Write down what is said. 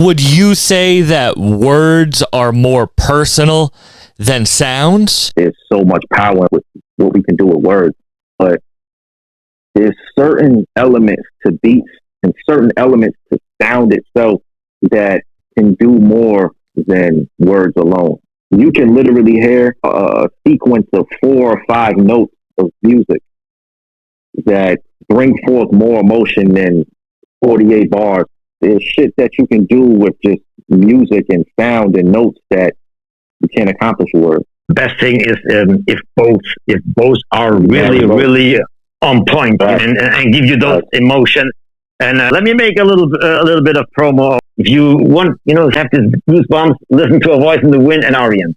Would you say that words are more personal than sounds? There's so much power with what we can do with words, but there's certain elements to beats and certain elements to sound itself that can do more than words alone. You can literally hear a sequence of 4 or 5 notes of music that bring forth more emotion than 48 bars. There's shit that you can do with just music and sound and notes that you can't accomplish with words. The best thing is if both are really on point and give you those emotion. And let me make a little bit of promo. If you want, have this goosebumps, listen to A Voice in the Wind and Arian.